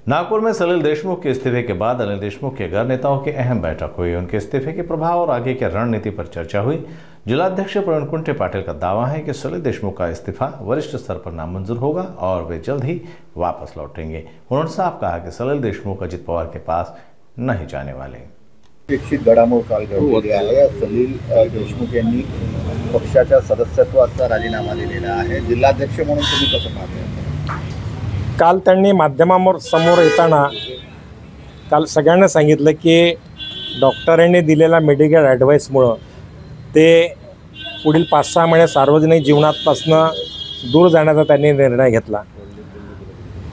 नागपुर में सलिल देशमुख के इस्तीफे के बाद अनिल देशमुख के घर नेताओं की अहम बैठक हुई। उनके इस्तीफे के प्रभाव और आगे की रणनीति पर चर्चा हुई। जिलाध्यक्ष प्रवीण कुंटे पाटिल का दावा है कि सलिल देशमुख का इस्तीफा वरिष्ठ स्तर पर नामंजूर होगा और वे जल्द ही वापस लौटेंगे। उन्होंने साफ कहा कि सलिल देशमुख अजित पवार के पास नहीं जाने वाले। निश्चित घडामोड काल घडली आहे। सलिल देशमुख यांनी पक्षाच्या सदस्यत्वाचा राजीनामा दिलेला आहे। जिल्हाध्यक्ष म्हणून तुम्ही कसं पाहता? काल त्यांनी माध्यमांसमोर येताना काल सगळ्यांना सांगितलं की डॉक्टरांनी दिलेला मेडिकल ॲडवाईसमुळं ते पुढील 5-6 महिने सार्वजनिक जीवनापासून दूर जाण्याचा त्यांनी निर्णय घेतला।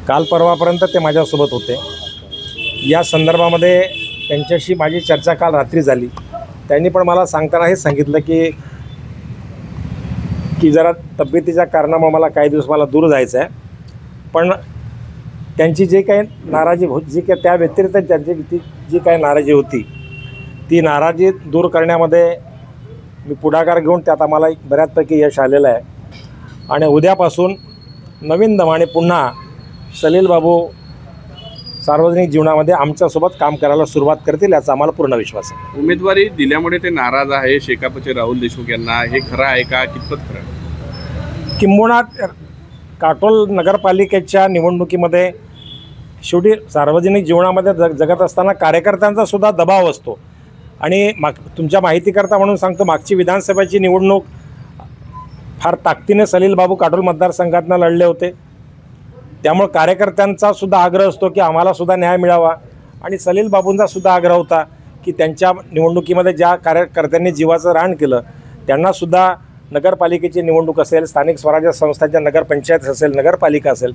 काल परवापर्यंत ते माझ्यासोबत होते। या संदर्भामध्ये त्यांच्याशी माझी चर्चा काल रात्री झाली। त्यांनी पण मला सांगताना हे सांगितलं की जरा तब्येतीच्या कारणामुळे मला काही दिवस मला दूर जायचं आहे, पण त्यांची जे काही नाराजी जी काही त्या व्यतिरिक्त त्यांची जी काही नाराजी होती ती नाराजी दूर करण्यामध्ये मी पुढाकार घेऊन त्यात आम्हाला बऱ्याचपैकी यश आलेलं आहे आणि उद्यापासून नवीन दमाने पुन्हा सलील बाबू सार्वजनिक जीवनामध्ये आमच्यासोबत काम करायला सुरुवात करतील याचा आम्हाला पूर्ण विश्वास आहे। उमेदवारी दिल्यामुळे ते नाराज आहे शेकापचे राहुल देशमुख यांना, हे खरं आहे का? कितपत खरं आहे? किंबहुना काटोल नगरपालिकेच्या निवडणुकीमध्ये शेवटी सार्वजनिक जीवनामध्ये जगत असताना कार्यकर्त्यांचा सुद्धा दबाव असतो आणि तुमच्या माहितीकरता म्हणून सांगतो, मागची विधानसभेची निवडणूक फार ताकदीने सलील बाबू काटोल मतदारसंघातून लढले होते। त्यामुळे कार्यकर्त्यांचा सुद्धा आग्रह असतो की आम्हाला सुद्धा न्याय मिळावा आणि सलील बाबूंचा सुद्धा आग्रह होता की त्यांच्या निवडणुकीमध्ये ज्या कार्यकर्त्यांनी जीवाचं रान केलं त्यांना सुद्धा नगरपालिकेची निवडणूक असेल, स्थानिक स्वराज्य संस्थांच्या नगरपंचायत असेल, नगरपालिका असेल,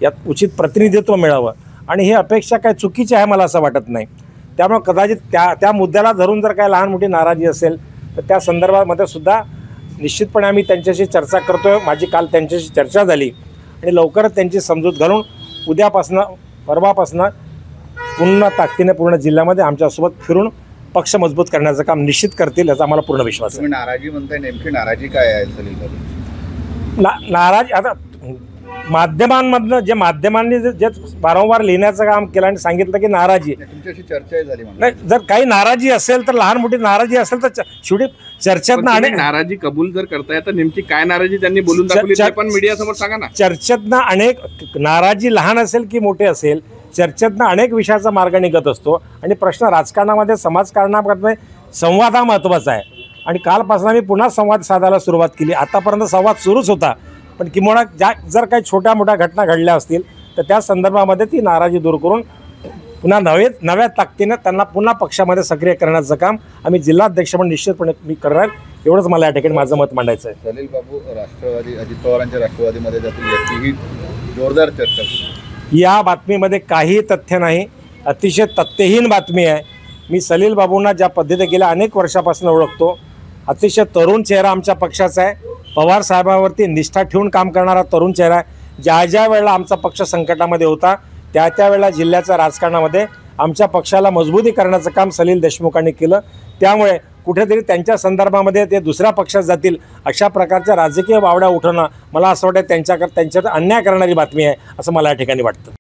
यात उचित प्रतिनिधित्व मिळावं आणि ही अपेक्षा काय चुकीची आहे मला असं वाटत नाही। त्यामुळे कदाचित त्या मुद्द्याला धरून जर काय लहान मोठी नाराजी असेल तर त्या संदर्भामध्ये सुद्धा निश्चितपणे आम्ही त्यांच्याशी चर्चा करतोय। माझी काल त्यांच्याशी चर्चा झाली आणि लवकरच त्यांची समजूत घालून उद्यापासून परवापासून पुन्हा ताकदीने पूर्ण जिल्ह्यामध्ये आमच्यासोबत फिरून पक्ष मजबूत करण्याचं काम निश्चित करतील याचा आम्हाला पूर्ण विश्वास आहे। तुम्ही नाराजी म्हणताय, नेमकी नाराजी काय आहे सलील बाबू? नाराज आता माध्यमांमधनं जे माध्यमांनी जे वारंवार लिहिण्याचं काम केलं आणि सांगितलं की नाराजी तुमच्याशी चर्चा झाली नाही, जर काही नाराजी असेल तर लहान मोठी नाराजी असेल तर शेवटी चर्चेतनं अनेक नाराजी कबूल जर करताय तर नेमकी काय नाराजी त्यांनी बोलून दाखवली ते पण मीडिया समोर सांगा ना। चर्चेतनं अनेक नाराजी लहान असेल की मोठी असेल, चर्चेतनं अनेक विषयाचा मार्ग निघत असतो आणि प्रश्न राजकारणामध्ये समाजकारणामध्ये संवाद हा महत्त्वाचा आहे आणि कालपासून आम्ही पुन्हा संवाद साधायला सुरुवात केली। आतापर्यंत संवाद सुरूच होता, पण किंवा जर काही छोट्या मोठ्या घटना घडल्या असतील तर त्या संदर्भामध्ये ती नाराजी दूर करून पुन्हा नव्या ताकदीने त्यांना पुन्हा पक्षामध्ये सक्रिय करण्याचं काम आम्ही जिल्हाध्यक्ष म्हणून निश्चितपणे मी करणार। एवढंच मला या ठिकाणी माझं मत मांडायचं आहे। सलील बाबू राष्ट्रवादी अजित पवारांच्या राष्ट्रवादीमध्ये जातील याचीही जोरदार चर्चा। या बातमीमध्ये काही तथ्य नाही, अतिशय तथ्यहीन बातमी आहे। मी सलील बाबूंना ज्या पद्धतीने गेल्या अनेक वर्षापासून ओळखतो, अतिशय तरुण चेहरा आमच्या पक्षाचा आहे। पवार साहेबांवरती निष्ठा ठेवून काम करणारा तरुण चेहरा आहे। ज्या वेळेला आमचा पक्ष संकटामध्ये होता त्या वेळेला जिल्ह्याच्या राजकारणामध्ये आमच्या पक्षाला मजबूती करण्याचं काम सलील देशमुखांनी केलं। त्यामुळे कुठेतरी त्यांच्या संदर्भामध्ये ते दुसऱ्या पक्षात जातील अशा प्रकारच्या राजकीय वावड्या उठवणं मला असं वाटतं त्यांच्यावर अन्याय करणारी बातमी आहे असं मला या ठिकाणी वाटतं।